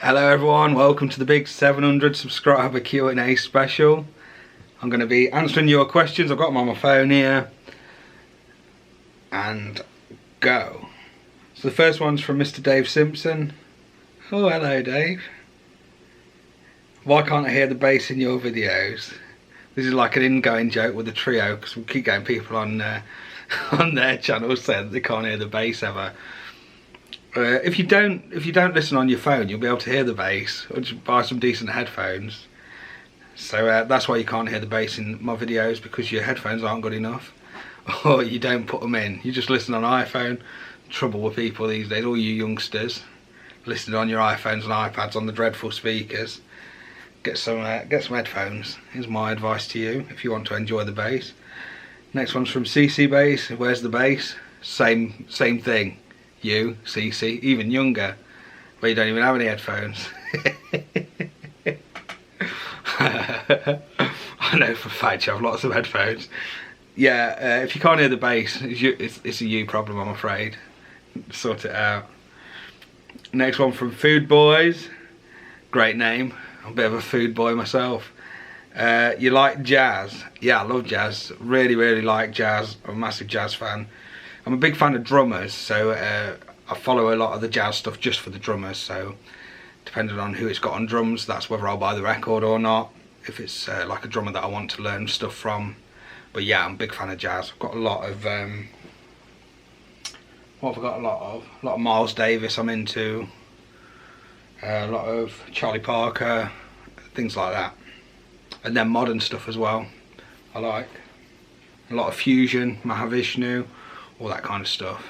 Hello everyone, welcome to the big 700 subscriber Q&A special. I'm going to be answering your questions. I've got them on my phone here. And go. So the first one's from Mr. Dave Simpson. Oh, hello Dave. Why can't I hear the bass in your videos? This is like an ingoing joke with the trio, because we keep getting people on their channel saying they can't hear the bass ever. If you don't listen on your phone, you'll be able to hear the bass, or just buy some decent headphones. So that's why you can't hear the bass in my videos, because your headphones aren't good enough, or you don't put them in. You just listen on iPhone. Trouble with people these days, all you youngsters, listening on your iPhones and iPads on the dreadful speakers. Get some headphones. Here's my advice to you if you want to enjoy the bass. Next one's from CC Bass. Where's the bass? Same thing. You, CC, even younger, but you don't even have any headphones. I know for a fact you have lots of headphones. Yeah, if you can't hear the bass, it's a you problem, I'm afraid. Sort it out. Next one from Food Boys. Great name. I'm a bit of a food boy myself. You like jazz? Yeah, I love jazz. Really like jazz. I'm a massive jazz fan. I'm a big fan of drummers, so I follow a lot of the jazz stuff just for the drummers. So depending on who it's got on drums, that's whether I'll buy the record or not, if it's like a drummer that I want to learn stuff from. But yeah, I'm a big fan of jazz. I've got a lot of what have I got a lot of? A lot of Miles Davis I'm into, a lot of Charlie Parker, things like that. And then modern stuff as well, I like. A lot of fusion, Mahavishnu, all that kind of stuff.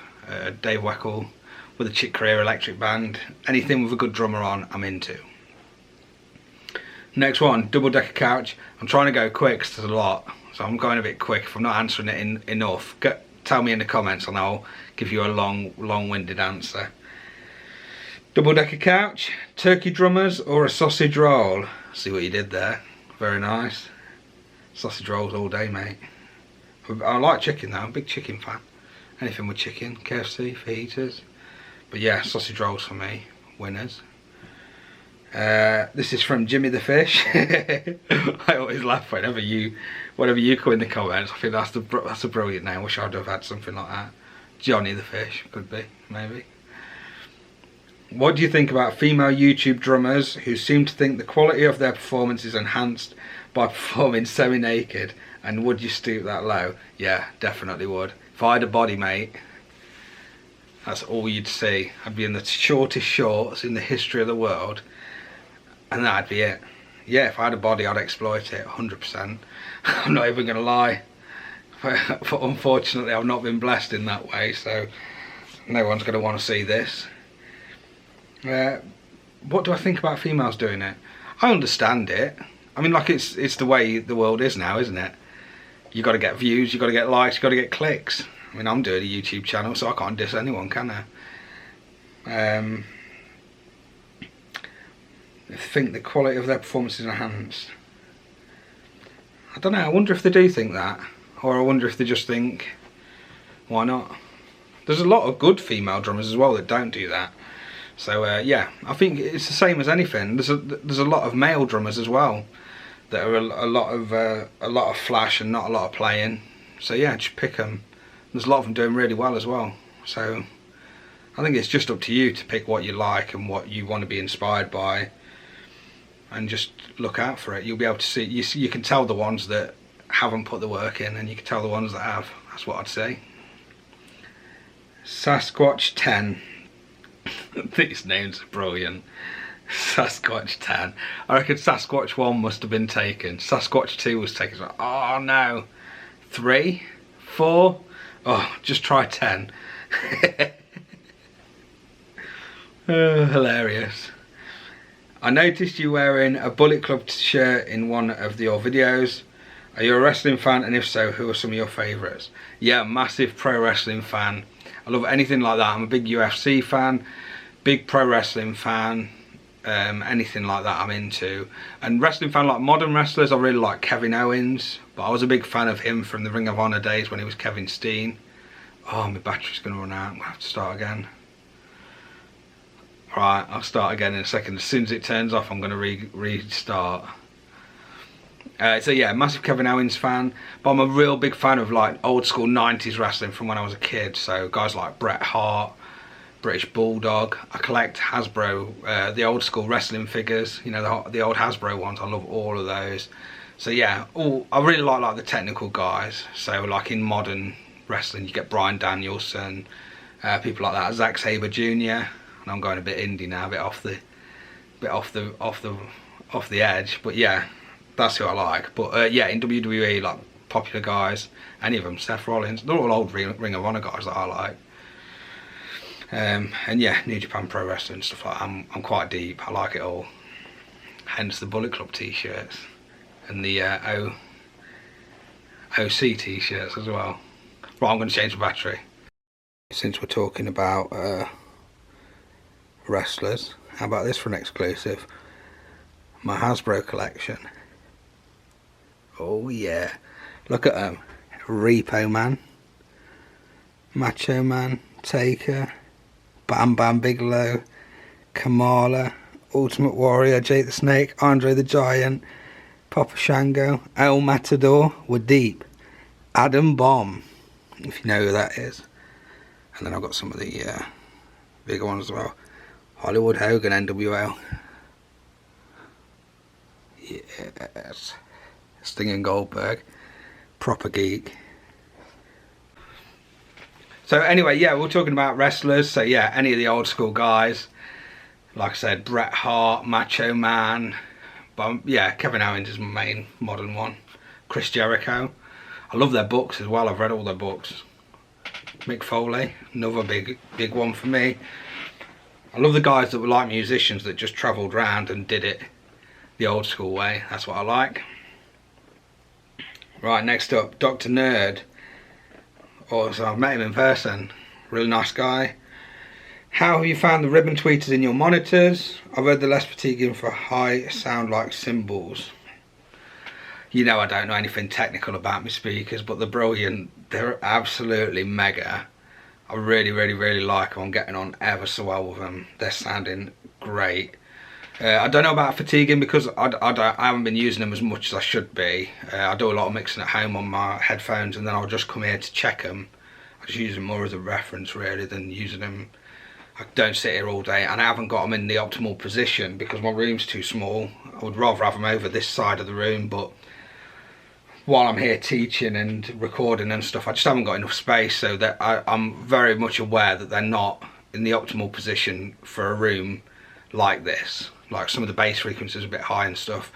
Dave Weckl with a Chick Corea electric band. Anything with a good drummer on, I'm into. Next one, double decker couch. I'm trying to go quick because there's a lot, so I'm going a bit quick. If I'm not answering it enough, tell me in the comments and I'll give you a long-winded answer. Double decker couch, turkey drummers or a sausage roll? See what you did there, very nice. Sausage rolls all day, mate. I like chicken though, I'm a big chicken fan. Anything with chicken, KFC, fajitas. But yeah, sausage rolls for me, winners. This is from Jimmy the Fish. I always laugh whenever you come in the comments. I think that's a brilliant name. I wish I'd have had something like that. Johnny the Fish, could be, maybe. What do you think about female YouTube drummers who seem to think the quality of their performance is enhanced by performing semi-naked? And would you stoop that low? Yeah, definitely would. If I had a body, mate, that's all you'd see. I'd be in the shortest shorts in the history of the world, and that'd be it. Yeah, if I had a body, I'd exploit it 100%. I'm not even going to lie. But unfortunately, I've not been blessed in that way, so no one's going to want to see this. What do I think about females doing it? I understand it. I mean, like, it's the way the world is now, isn't it? You got to get views, you got to get likes, you got to get clicks. I mean, I'm doing a YouTube channel, so I can't diss anyone, can I? I think the quality of their performance is enhanced. I don't know. I wonder if they do think that, or I wonder if they just think, why not? There's a lot of good female drummers as well that don't do that. So yeah, I think it's the same as anything. There's a lot of male drummers as well that are a lot of flash and not a lot of playing. So yeah, just pick them. There's a lot of them doing really well as well. So I think it's just up to you to pick what you like and what you want to be inspired by, and just look out for it. You'll be able to see. You can tell the ones that haven't put the work in, and you can tell the ones that have. That's what I'd say. Sasquatch 10. These names are brilliant. Sasquatch 10. I reckon Sasquatch 1 must have been taken. Sasquatch 2 was taken. Oh no. 3? 4? Oh, just try 10. Oh, hilarious. I noticed you wearing a Bullet Club shirt in one of your videos. Are you a wrestling fan, and if so, who are some of your favourites? Yeah, massive pro wrestling fan. I love anything like that. I'm a big UFC fan, big pro wrestling fan, anything like that I'm into. And wrestling fan, like modern wrestlers, I really like Kevin Owens, but I was a big fan of him from the Ring of Honor days when he was Kevin Steen. Oh, my battery's going to run out. I'm going to have to start again. Right, I'll start again in a second. As soon as it turns off, I'm going to restart. So yeah, massive Kevin Owens fan, but I'm a real big fan of like old school 90s wrestling from when I was a kid. So guys like Bret Hart, British Bulldog. I collect Hasbro, the old school wrestling figures, you know, the old Hasbro ones. I love all of those. So yeah, I really like the technical guys. So like in modern wrestling, you get Bryan Danielson, people like that, Zack Sabre Jr. And I'm going a bit indie now, a bit off the edge. But yeah, that's who I like. But yeah, in WWE, like popular guys, any of them, Seth Rollins, they're all old Ring of Honor guys that I like. And yeah, New Japan Pro Wrestling stuff like that. I'm quite deep. I like it all. Hence the Bullet Club t-shirts and the OC t-shirts as well. Right, I'm going to change the battery. Since we're talking about wrestlers, how about this for an exclusive? My Hasbro collection. Oh yeah, look at them. Repo Man, Macho Man, Taker, Bam Bam Bigelow, Kamala, Ultimate Warrior, Jake the Snake, Andre the Giant, Papa Shango, El Matador, we're deep. Adam Bomb, if you know who that is. And then I've got some of the bigger ones as well. Hollywood Hogan, NWL. Yes. Sting and Goldberg. Proper geek. So anyway, yeah, we're talking about wrestlers. So yeah, any of the old school guys. Like I said, Bret Hart, Macho Man. But yeah, Kevin Owens is my main modern one. Chris Jericho. I love their books as well. I've read all their books. Mick Foley, another big one for me. I love the guys that were like musicians that just travelled around and did it the old school way. That's what I like. Right, next up, Dr. Nerd. Also, I've met him in person. Really nice guy. How have you found the ribbon tweeters in your monitors? I've heard they're less fatiguing for high sound like cymbals. You know I don't know anything technical about my speakers, but they're brilliant. They're absolutely mega. I really like them. I'm getting on ever so well with them. They're sounding great. I don't know about fatiguing because I haven't been using them as much as I should be. I do a lot of mixing at home on my headphones, and then I'll just come here to check them. I just use them more as a reference really than using them. I don't sit here all day, and I haven't got them in the optimal position because my room's too small. I would rather have them over this side of the room, but while I'm here teaching and recording and stuff, I just haven't got enough space, so that I'm very much aware that they're not in the optimal position for a room like this. Like some of the bass frequencies are a bit high and stuff,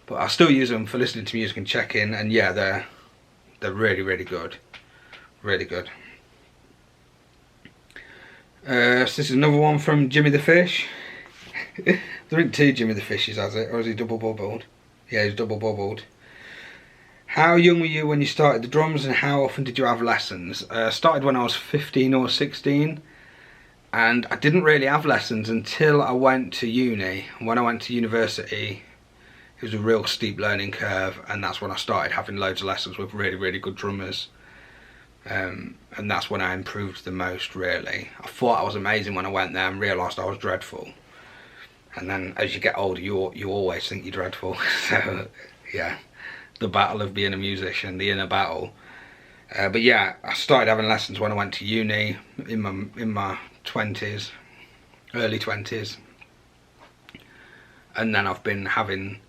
but I still use them for listening to music and checking, and yeah, they're really good. Really good. So this is another one from Jimmy the Fish. There aren't two Jimmy the Fishes, has it? Or is he double bubbled? Yeah, he's double bubbled. How young were you when you started the drums, and how often did you have lessons? Started when I was 15 or 16, and I didn't really have lessons until I went to uni. When I went to university, it was a real steep learning curve, and that's when I started having loads of lessons with really good drummers. And that's when I improved the most, really. I thought I was amazing when I went there and realised I was dreadful. And then as you get older, you always think you're dreadful. So yeah, the battle of being a musician, the inner battle. But yeah, I started having lessons when I went to uni in my 20s, early 20s. And then I've been having,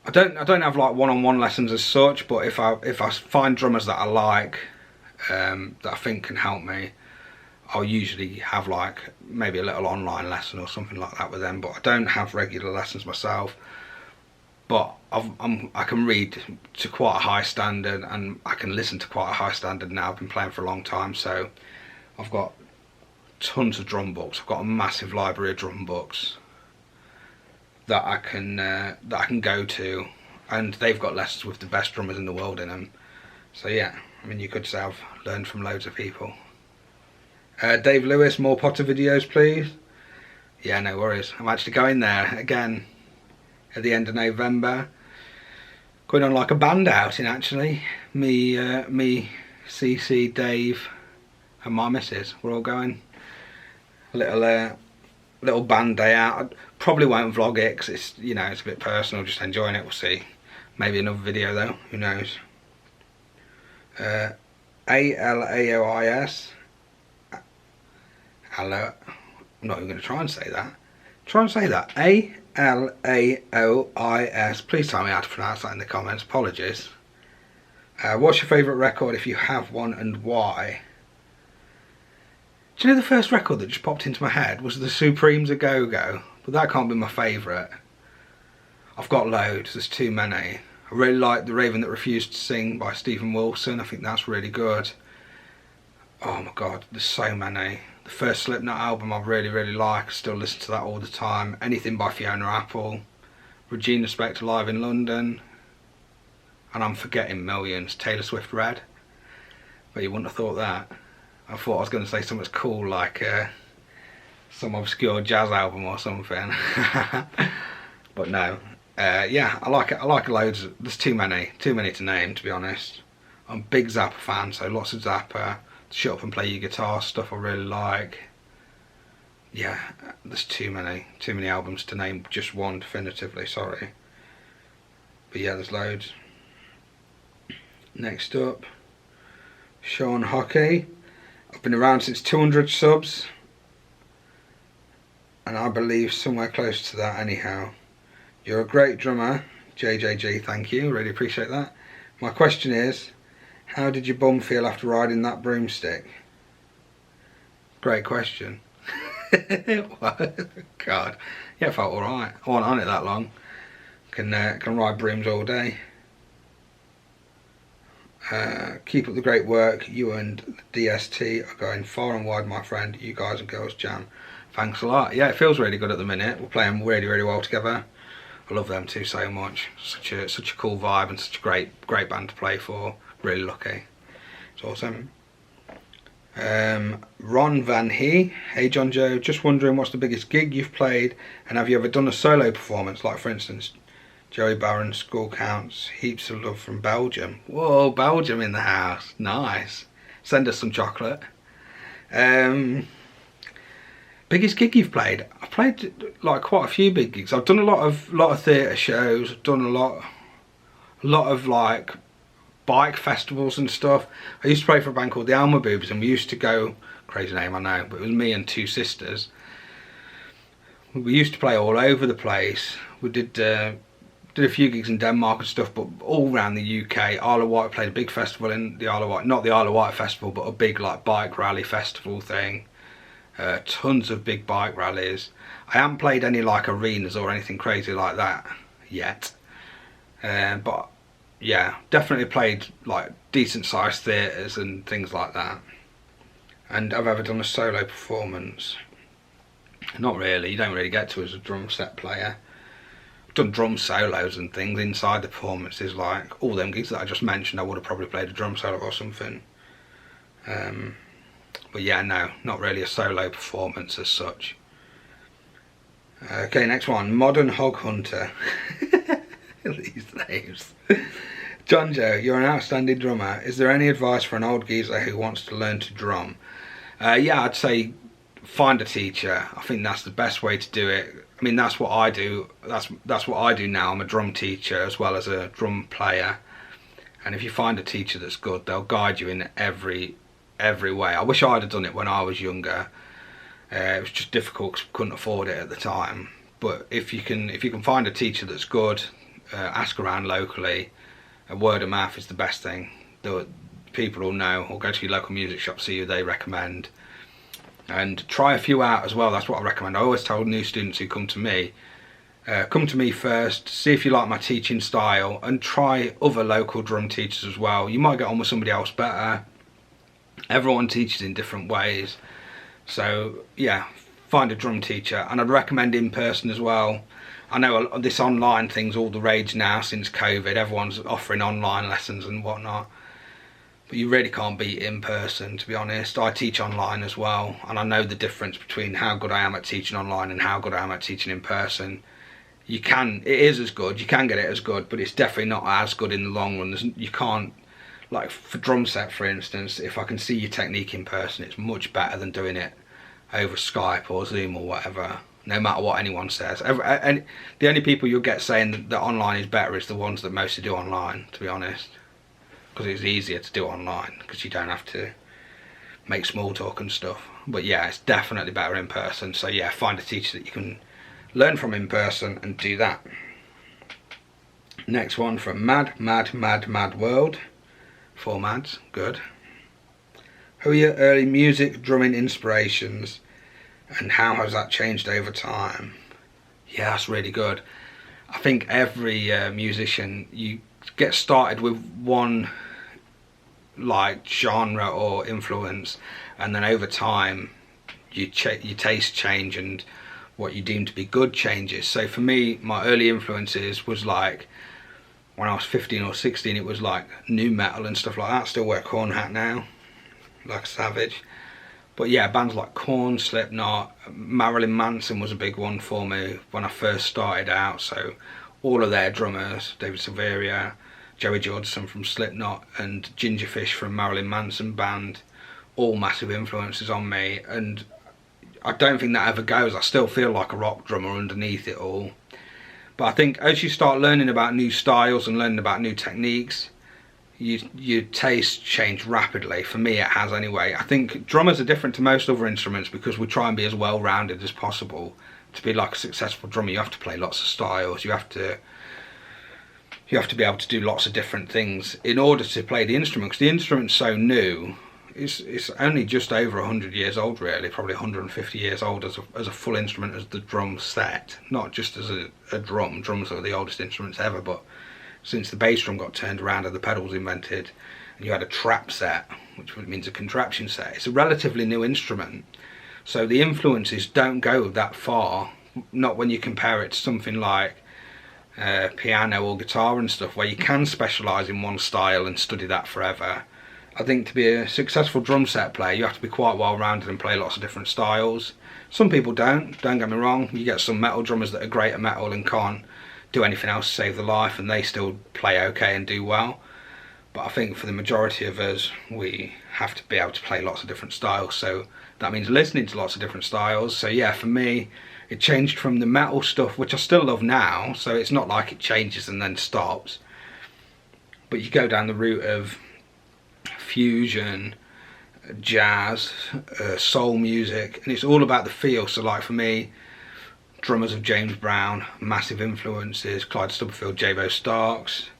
I don't have like one-on-one lessons as such, but if I find drummers that I like, that I think can help me, I'll usually have like maybe a little online lesson or something like that with them. But I don't have regular lessons myself. But I can read to quite a high standard, and I can listen to quite a high standard now. I've been playing for a long time, so I've got tons of drum books. I've got a massive library of drum books that I can go to, and they've got lessons with the best drummers in the world in them. So yeah, I mean, you could say I've learned from loads of people. Dave Lewis, more Potter videos please. Yeah, no worries. I'm actually going there again at the end of November. Going on like a band outing actually. Me, CC, Dave and my missus. We're all going. A little band day out. I probably won't vlog it because it's, you know, it's a bit personal, just enjoying it. We'll see. Maybe another video though, who knows. ALAOIS. Hello. I'm not even going to try and say that. Try and say that. ALAOIS. Please tell me how to pronounce that in the comments. Apologies. What's your favourite record if you have one, and why? Do you know the first record that just popped into my head was the Supremes A Go Go? But that can't be my favourite. I've got loads, there's too many. I really like The Raven That Refused to Sing by Stephen Wilson. I think that's really good. Oh my god, there's so many. The first Slipknot album I really, really like. I still listen to that all the time. Anything by Fiona Apple. Regina Spektor Live in London. And I'm forgetting millions. Taylor Swift Red. But you wouldn't have thought that. I thought I was going to say something cool like some obscure jazz album or something. But no. Yeah, I like it. I like loads. There's too many to name, to be honest. I'm a big Zappa fan, so lots of Zappa. Shut Up and Play Your Guitar stuff I really like. Yeah, there's too many albums to name just one definitively, sorry. But yeah, there's loads. Next up, Sean Hockey. I've been around since 200 subs, and I believe somewhere close to that anyhow. You're a great drummer, JJG, thank you, really appreciate that. My question is, how did your bum feel after riding that broomstick? Great question. God, yeah, it felt alright. I wasn't on it that long. Can ride brooms all day. Keep up the great work. You and the DST are going far and wide, my friend. You guys and girls jam. Thanks a lot. Yeah, it feels really good at the minute. We're playing really, really well together. I love them two so much. Such a cool vibe and such a great band to play for. Really lucky. It's awesome. Ron Van He. Hey John Joe, just wondering what's the biggest gig you've played, and have you ever done a solo performance, like for instance Joey Barron, School Counts, heaps of love from Belgium. Whoa, Belgium in the house, nice. Send us some chocolate. Biggest gig you've played? I've played like quite a few big gigs. I've done a lot of theatre shows. I've done a lot of like bike festivals and stuff. I used to play for a band called the Alma Boobs, and we used to go, crazy name I know, but it was me and two sisters. We used to play all over the place. We did a few gigs in Denmark and stuff, but all around the UK. Isle of Wight, played a big festival in the Isle of Wight, not the Isle of Wight festival, but a big like bike rally festival thing. Tons of big bike rallies. I haven't played any like arenas or anything crazy like that yet, but yeah, definitely played like decent sized theatres and things like that. And I've ever done a solo performance? Not really, you don't really get to as a drum set player. I've done drum solos and things inside the performances, like all them gigs that I just mentioned. I would have probably played a drum solo or something. But yeah, no, not really a solo performance as such. Okay, next one, Modern Hog Hunter. These names. John Joe, you're an outstanding drummer. Is there any advice for an old geezer who wants to learn to drum? Yeah, I'd say find a teacher. I think that's the best way to do it. I mean, that's what I do. That's what I do now. I'm a drum teacher as well as a drum player. And if you find a teacher that's good, they'll guide you in every way. I wish I'd have done it when I was younger. It was just difficult because we couldn't afford it at the time. But if you can find a teacher that's good, ask around locally. Word of mouth is the best thing. The people will know, or go to your local music shop, see who they recommend, and try a few out as well. That's what I recommend. I always tell new students who come to me first, see if you like my teaching style, and try other local drum teachers as well. You might get on with somebody else better. Everyone teaches in different ways, so yeah, find a drum teacher. And I'd recommend in person as well. I know this online thing's all the rage now since COVID. Everyone's offering online lessons and whatnot, but you really can't beat in person, to be honest. I teach online as well, and I know the difference between how good I am at teaching online and how good I am at teaching in person. It is as good, you can get it as good, but it's definitely not as good in the long run. You can't, like for drum set for instance, if I can see your technique in person, it's much better than doing it over Skype or Zoom or whatever. no matter what anyone says. And the only people you'll get saying that online is better is the ones that mostly do online, to be honest, because it's easier to do online because you don't have to make small talk and stuff. But yeah, it's definitely better in person. So yeah, find a teacher that you can learn from in person and do that. Next one from Mad World. 4 Mads, good. Who are your early music drumming inspirations and how has that changed over time? Yeah, that's really good. I think every musician, you get started with one like genre or influence, and then over time your taste change and what you deem to be good changes. So for me, my early influences was like when I was 15 or 16, it was like nu metal and stuff like that. Still wear Korn hat now, like a savage. But yeah, bands like Korn, Slipknot, Marilyn Manson was a big one for me when I first started out. So all of their drummers, David Silveria, Joey Jordison from Slipknot, and Gingerfish from Marilyn Manson band, all massive influences on me. And I don't think that ever goes. I still feel like a rock drummer underneath it all. But I think as you start learning about new styles and learning about new techniques, your taste change rapidly. For me, it has anyway. I think drummers are different to most other instruments because we try and be as well-rounded as possible. To be like a successful drummer, you have to play lots of styles. You have to be able to do lots of different things in order to play the instrument, because the instrument's so new. It's only just over 100 years old, really, probably 150 years old as a full instrument, as the drum set, not just as a drum. Drums are the oldest instruments ever, but since the bass drum got turned around and the pedals invented, and you had a trap set, which means a contraption set, it's a relatively new instrument. So the influences don't go that far, not when you compare it to something like piano or guitar and stuff, where you can specialise in one style and study that forever. I think to be a successful drum set player, you have to be quite well rounded and play lots of different styles. Some people don't get me wrong. You get some metal drummers that are great at metal and can't do anything else to save their life, and they still play okay and do well. But I think for the majority of us, we have to be able to play lots of different styles, so that means listening to lots of different styles. So yeah, for me, it changed from the metal stuff, which I still love now, so it's not like it changes and then stops, but you go down the route of fusion, jazz, soul music, and it's all about the feel. So like for me, drummers of James Brown, massive influences, Clyde Stubblefield, J-Bo Starks,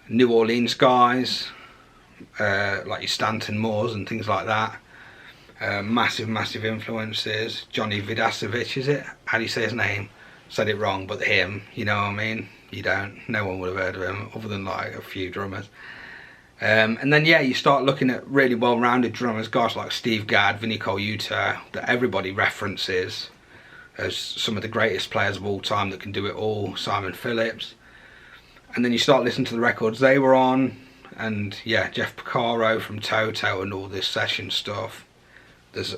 New Orleans guys, like your Stanton Moores and things like that, massive influences. Johnny Vidasevich, is it? How do you say his name? Said it wrong, but him, you know what I mean? You don't, no one would have heard of him other than like a few drummers. And then yeah, you start looking at really well-rounded drummers, guys like Steve Gadd, Vinnie Colaiuta, that everybody references as some of the greatest players of all time that can do it all, Simon Phillips. And then you start listening to the records they were on, and yeah, Jeff Porcaro from Toto and all this session stuff. There's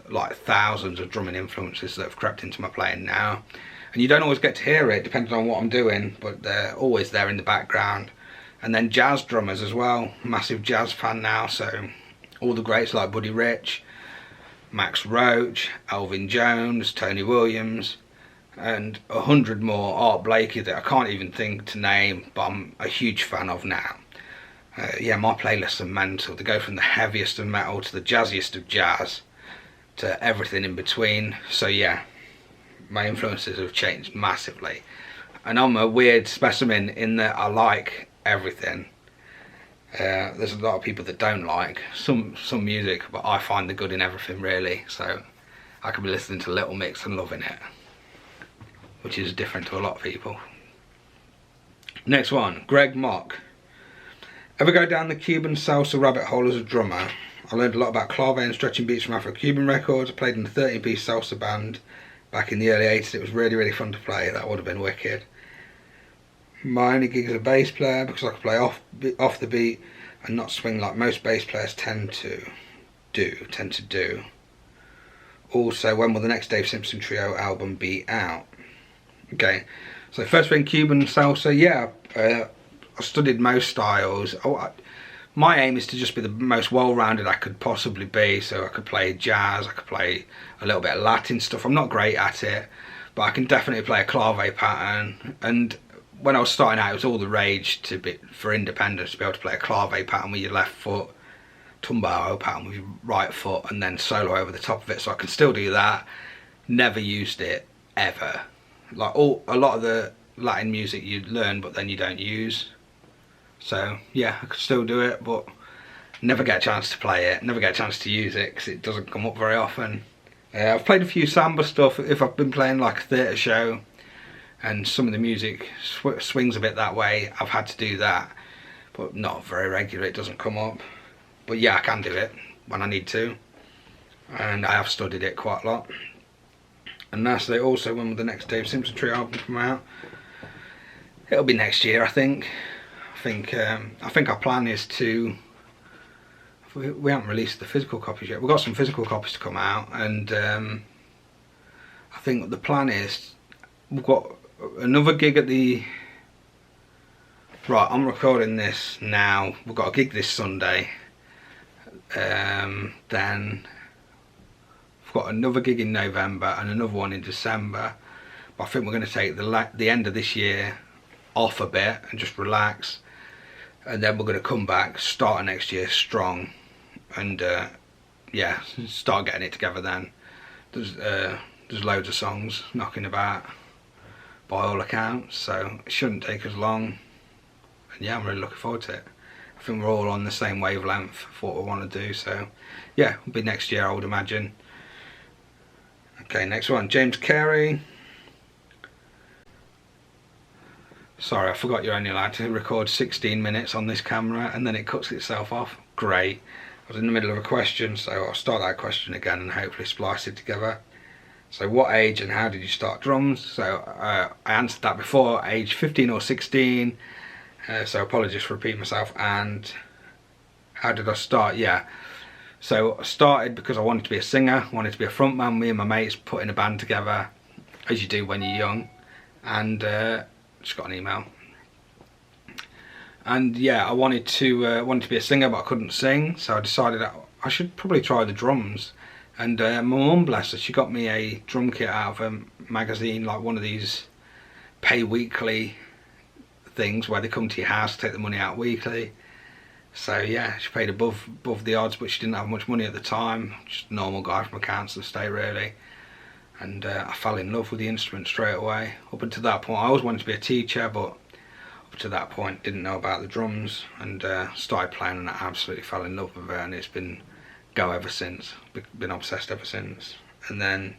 like thousands of drumming influences that have crept into my playing now, and you don't always get to hear it depending on what I'm doing, but they're always there in the background. And then jazz drummers as well, massive jazz fan now, so all the greats like Buddy Rich, Max Roach, Elvin Jones, Tony Williams, and 100 more, Art Blakey, that I can't even think to name, but I'm a huge fan of now. Yeah, my playlists are mental. They go from the heaviest of metal to the jazziest of jazz to everything in between. So yeah, my influences have changed massively, and I'm a weird specimen in that I like everything. There's a lot of people that don't like some music, but I find the good in everything, really. So I could be listening to Little Mix and loving it, which is different to a lot of people. Next one, Greg Mock. Ever go down the Cuban salsa rabbit hole as a drummer? I learned a lot about clave and stretching beats from Afro-Cuban records. I played in a 13-piece salsa band back in the early 80s. It was really fun to play. That would have been wicked. My only gig as a bass player, because I could play off the beat and not swing like most bass players tend to do. Also, when will the next Dave Simpson Trio album be out? Okay, so first thing, Cuban salsa. Yeah, I studied most styles. my aim is to just be the most well-rounded I could possibly be. So I could play jazz, I could play a little bit of Latin stuff. I'm not great at it, but I can definitely play a clave pattern. And when I was starting out, it was all the rage for independence to be able to play a clave pattern with your left foot, tumbao pattern with your right foot, and then solo over the top of it. So I can still do that. Never used it ever. Like a lot of the Latin music you learn but then you don't use. So yeah, I could still do it, but never get a chance to play it, never get a chance to use it because it doesn't come up very often. I've played a few samba stuff if I've been playing like a theatre show and some of the music swings a bit that way. I've had to do that, but not very regular, it doesn't come up. But yeah, I can do it when I need to, and I have studied it quite a lot. And lastly, also, when will the next Dave Simpson Trio album come out? It'll be next year, I think. I think our plan is to. We haven't released the physical copies yet. We've got some physical copies to come out, and I think the plan is we've got another gig at the. Right, I'm recording this now. We've got a gig this Sunday. Then we've got another gig in November and another one in December. But I think we're going to take the end of this year off a bit and just relax, and then we're going to come back, start next year strong, and yeah, start getting it together then. There's loads of songs knocking about by all accounts, so it shouldn't take us long, and yeah, I'm really looking forward to it. I think we're all on the same wavelength for what we want to do, so yeah, it'll be next year I would imagine. Okay, next one, James Carey. Sorry, I forgot you're only allowed to record 16 minutes on this camera and then it cuts itself off. Great. I was in the middle of a question, so I'll start that question again and hopefully splice it together. So what age and how did you start drums? So I answered that before, age 15 or 16. So apologies for repeating myself. And how did I start? Yeah. So I started because I wanted to be a singer, wanted to be a frontman. Me and my mates put in a band together, as you do when you're young. And just got an email, and yeah, I wanted to be a singer, but I couldn't sing, so I decided that I should probably try the drums. And my mum, bless her, she got me a drum kit out of a magazine, like one of these pay weekly things where they come to your house to take the money out weekly. So yeah, she paid above the odds, but she didn't have much money at the time, just a normal guy from a council estate really. And I fell in love with the instrument straight away. Up until that point, I always wanted to be a teacher, but up to that point, didn't know about the drums, and started playing, and I absolutely fell in love with it, and it's been go ever since. Been obsessed ever since. And then,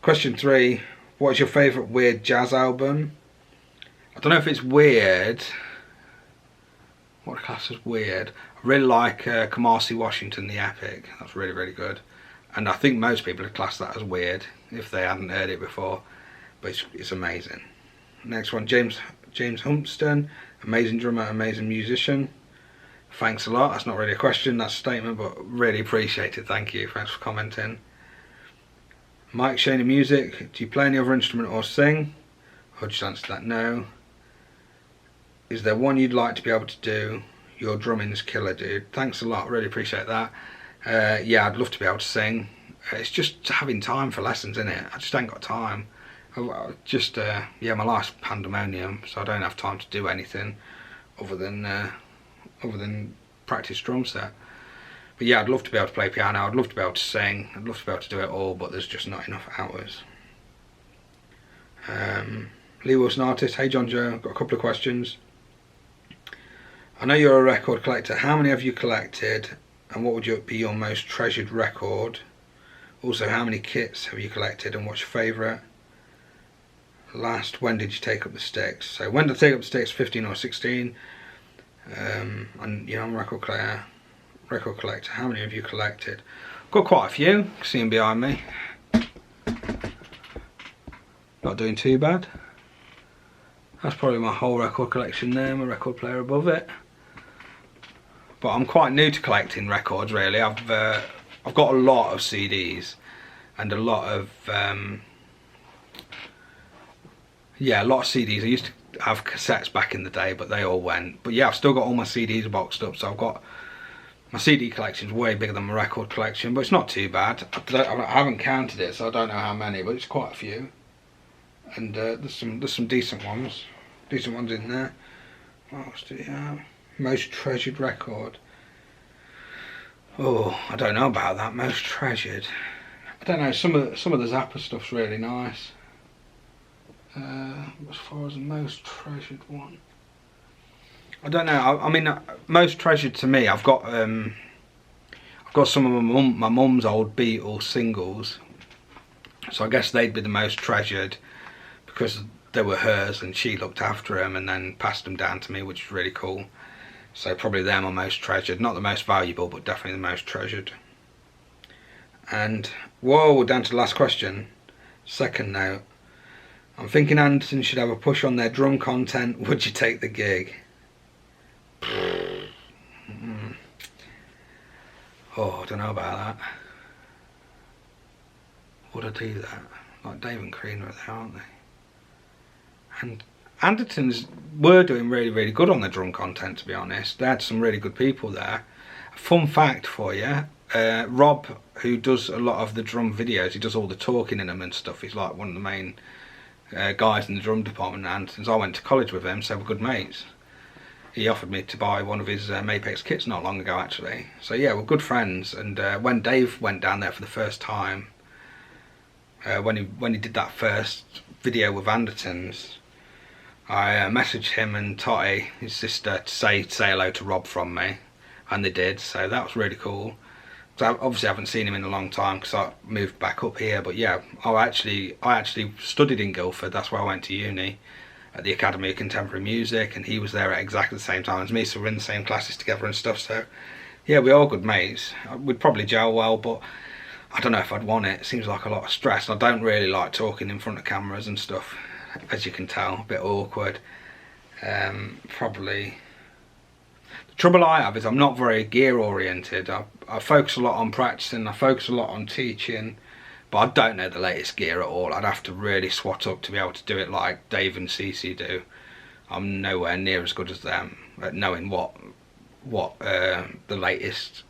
question 3: what is your favourite weird jazz album? I don't know if it's weird. What class is weird? I really like Kamasi Washington, the Epic. That's really, really good. And I think most people would class that as weird if they hadn't heard it before, but it's amazing. Next one, James Humpston, amazing drummer, amazing musician. Thanks a lot. That's not really a question, that's a statement, but really appreciate it. Thank you. Thanks for commenting. Mike Shaney Music, do you play any other instrument or sing? I'll just answer that no. Is there one you'd like to be able to do? Your drumming's killer, dude. Thanks a lot. Really appreciate that. Yeah, I'd love to be able to sing. It's just having time for lessons, isn't it? I just ain't got time. Yeah, my life's pandemonium, so I don't have time to do anything other than practice drum set. But yeah, I'd love to be able to play piano. I'd love to be able to sing. I'd love to be able to do it all, but there's just not enough hours. Lee Wilson Artist. Hey John Joe, I've got a couple of questions. I know you're a record collector. How many have you collected? And what would be your most treasured record? Also, how many kits have you collected and what's your favourite? Last, when did you take up the sticks? So when did I take up the sticks? 15 or 16? And you know, I'm a record collector. How many have you collected? Got quite a few. See them behind me. Not doing too bad. That's probably my whole record collection there. My record player above it. But I'm quite new to collecting records really. I've got a lot of CDs and a lot of yeah, a lot of CDs. I used to have cassettes back in the day, but they all went. But yeah, I've still got all my CDs boxed up, so I've got my CD collection's way bigger than my record collection, but it's not too bad. I haven't counted it, so I don't know how many, but it's quite a few. And there's some decent ones in there. What else do you have? Most treasured record. Oh, I don't know about that. Most treasured. I don't know. Some of the Zappa stuff's really nice. As far as the most treasured one, I don't know. I mean, most treasured to me, I've got some of my mum's old Beatles singles, so I guess they'd be the most treasured because they were hers and she looked after them and then passed them down to me, which is really cool. So probably they're my most treasured, not the most valuable, but definitely the most treasured. And whoa, we're down to the last question. Second note. I'm thinking Anderton should have a push on their drum content. Would you take the gig? Oh, I don't know about that. Would I do that? Like Dave and Crean are there, aren't they? And Andertons were doing really, really good on their drum content, to be honest. They had some really good people there. A fun fact for you, Rob, who does a lot of the drum videos, he does all the talking in them and stuff. He's like one of the main guys in the drum department at Andertons. I went to college with him, so we're good mates. He offered me to buy one of his Mapex kits not long ago, actually. So yeah, we're good friends. And when Dave went down there for the first time, when he did that first video with Andertons, I messaged him and Totty, his sister, to say hello to Rob from me, and they did. So that was really cool. So I obviously haven't seen him in a long time because I moved back up here. But yeah, I actually studied in Guildford. That's where I went to uni, at the Academy of Contemporary Music, and he was there at exactly the same time as me. So we're in the same classes together and stuff. So yeah, we're all good mates. We'd probably gel well, but I don't know if I'd want it. It seems like a lot of stress. I don't really like talking in front of cameras and stuff, as you can tell. A bit awkward. Probably. The trouble I have is I'm not very gear oriented. I focus a lot on practicing, I focus a lot on teaching, but I don't know the latest gear at all. I'd have to really swat up to be able to do it like Dave and Cece do. I'm nowhere near as good as them at knowing what the latest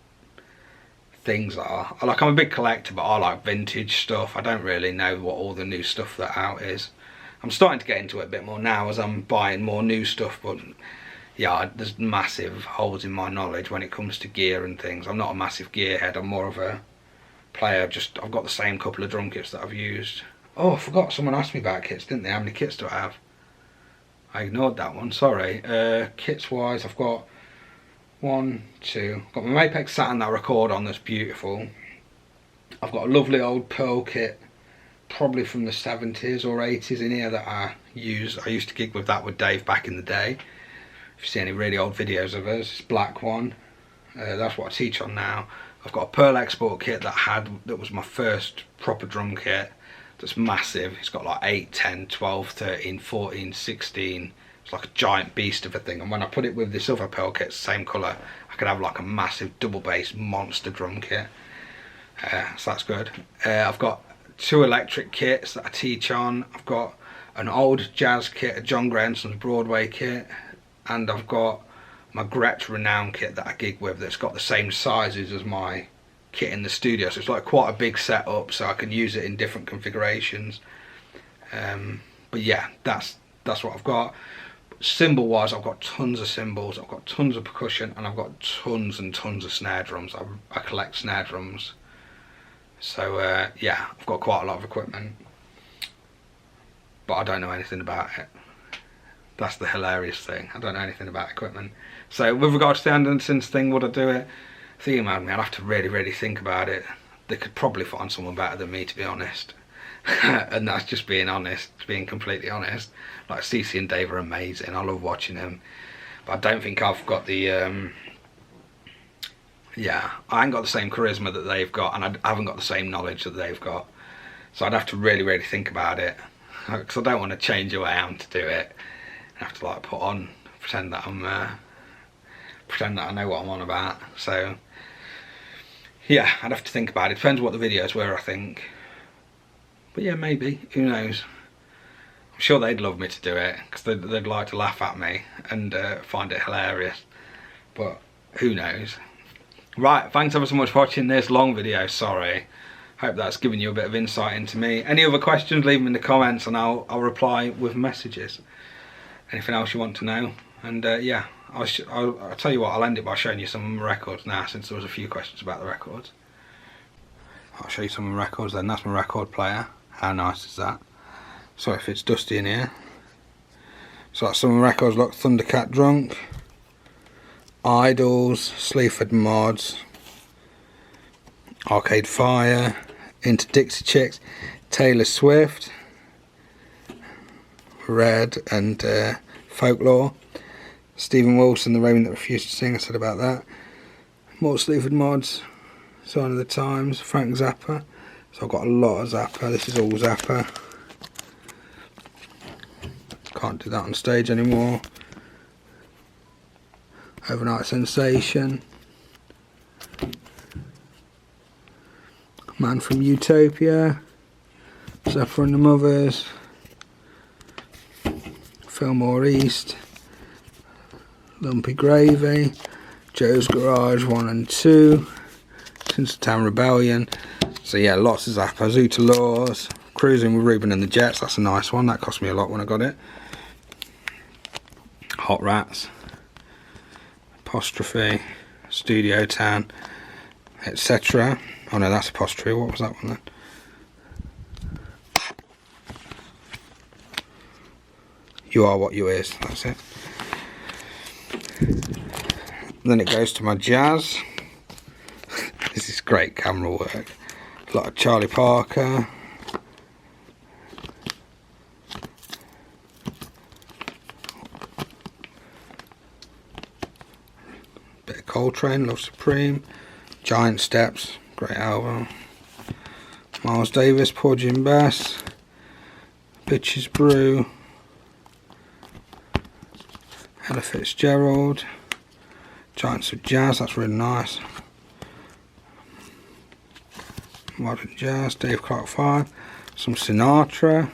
things are. I'm a big collector, but I like vintage stuff. I don't really know what all the new stuff that out is. I'm starting to get into it a bit more now as I'm buying more new stuff, but yeah, there's massive holes in my knowledge when it comes to gear and things. I'm not a massive gearhead, I'm more of a player. I've got the same couple of drum kits that I've used. Oh, I forgot, someone asked me about kits, didn't they? How many kits do I have? I ignored that one, sorry. Kits wise, I've got one, two. I've got my Mapex Saturn that I record on, that's beautiful. I've got a lovely old Pearl kit, probably from the 70s or 80s in here that I use. I used to gig with that with Dave back in the day. If you see any really old videos of us, it's black one. That's what I teach on now. I've got a Pearl Export kit that was my first proper drum kit. That's massive. It's got like 8, 10, 12, 13, 14, 16. It's like a giant beast of a thing. And when I put it with this other Pearl kit, it's the same colour, I could have like a massive double bass monster drum kit. So that's good. I've got 2 electric kits that I teach on. I've got an old jazz kit, a John Grahamson's Broadway kit, and I've got my Gretsch Renown kit that I gig with that's got the same sizes as my kit in the studio, so it's like quite a big setup, so I can use it in different configurations. But yeah, that's what I've got. Cymbal wise, I've got tons of cymbals, I've got tons of percussion, and I've got tons and tons of snare drums. I collect snare drums. So yeah, I've got quite a lot of equipment, but I don't know anything about it. That's the hilarious thing. I don't know anything about equipment. So with regards to the Andertons thing, would I do it? If they emailed me, I'd have to really, really think about it. They could probably find someone better than me, to be honest. And that's just being honest, being completely honest. Like Cece and Dave are amazing. I love watching them. But I don't think I've got the yeah, I ain't got the same charisma that they've got, and I haven't got the same knowledge that they've got. So I'd have to really, really think about it, because I don't want to change the way I am to do it. I have to like put on, pretend that I know what I'm on about. So yeah, I'd have to think about it. Depends what the videos were, I think. But yeah, maybe, who knows. I'm sure they'd love me to do it, because they'd like to laugh at me and find it hilarious, but who knows. Right, thanks ever so much for watching this long video, sorry. Hope that's given you a bit of insight into me. Any other questions, leave them in the comments and I'll reply with messages. Anything else you want to know? And yeah, I'll tell you what, I'll end it by showing you some of my records now, since there was a few questions about the records. I'll show you some of my records then. That's my record player. How nice is that? Sorry if it's dusty in here. So that's some of my records. Look, Thundercat Drunk, Idols, Sleaford Mods, Arcade Fire, Into Dixie Chicks, Taylor Swift, Red and Folklore, Stephen Wilson, The Raven That Refused to Sing, I said about that. More Sleaford Mods, Sign of the Times, Frank Zappa. So I've got a lot of Zappa. This is all Zappa. Can't do that on stage anymore. Overnight Sensation, Man from Utopia, Zappa and the Mothers, Fillmore East, Lumpy Gravy, Joe's Garage 1 and 2, Tinseltown Rebellion. So yeah, lots of Zappa. Zoota Laws, Cruising with Ruben and the Jets, that's a nice one, that cost me a lot when I got it. Hot Rats, Apostrophe, Studio Town, etc. Oh no, that's Apostrophe, what was that one then? You Are What You Is, that's it. Then it goes to my jazz. This is great camera work. A lot of Charlie Parker. Bit of Coltrane, Love Supreme. Giant Steps, great album. Miles Davis, Porgy and Bess. Bitches Brew. Ella Fitzgerald. Giants of Jazz, that's really nice. Modern Jazz, Dave Clark 5. Some Sinatra.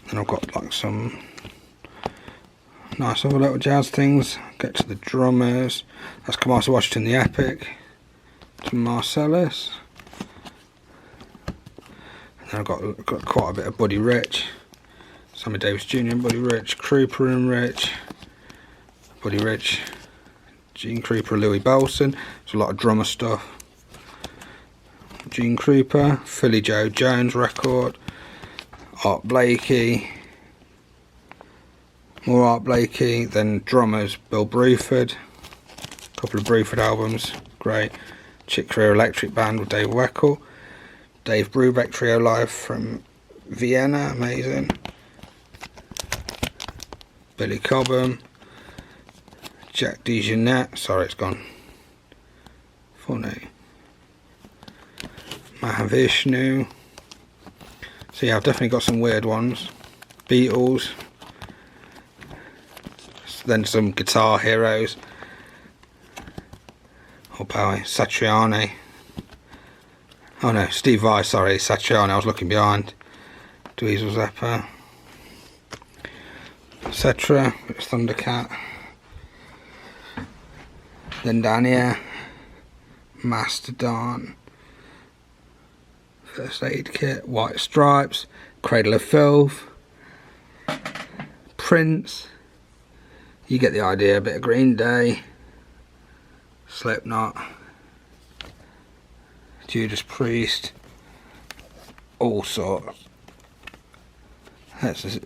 Then I've got like some nice other little jazz things. Get to the Drummers. That's Kamasi Washington the Epic. To Marcellus. And then I've got quite a bit of Buddy Rich. Sammy Davis Jr. and Buddy Rich. Krupa and Rich. Buddy Rich. Gene Krupa, Louis Belson. There's a lot of drummer stuff. Gene Krupa. Philly Joe Jones record. Art Blakey. More Art Blakey, then drummers, Bill Bruford, a couple of Bruford albums, great. Chick Corea Electric Band with Dave Weckl, Dave Brubeck Trio live from Vienna, amazing. Billy Cobham, Jack DeJohnette, sorry it's gone funny. Mahavishnu. So yeah, I've definitely got some weird ones. Beatles. Then some Guitar Heroes. Oh boy, Satriani. Oh no, Steve Vai, sorry, Satriani, I was looking behind. Dweezil Zappa. Etc. Thundercat. Then Dania. Mastodon. First Aid Kit. White Stripes. Cradle of Filth. Prince. You get the idea, a bit of Green Day, Slipknot, Judas Priest, all sorts. That's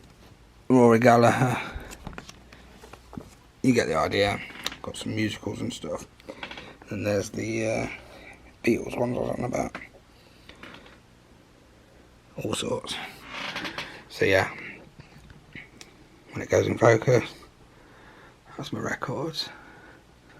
Rory Gallagher. You get the idea. Got some musicals and stuff. And there's the Beatles ones I was on about. All sorts. So yeah, when it goes in focus, that's my records.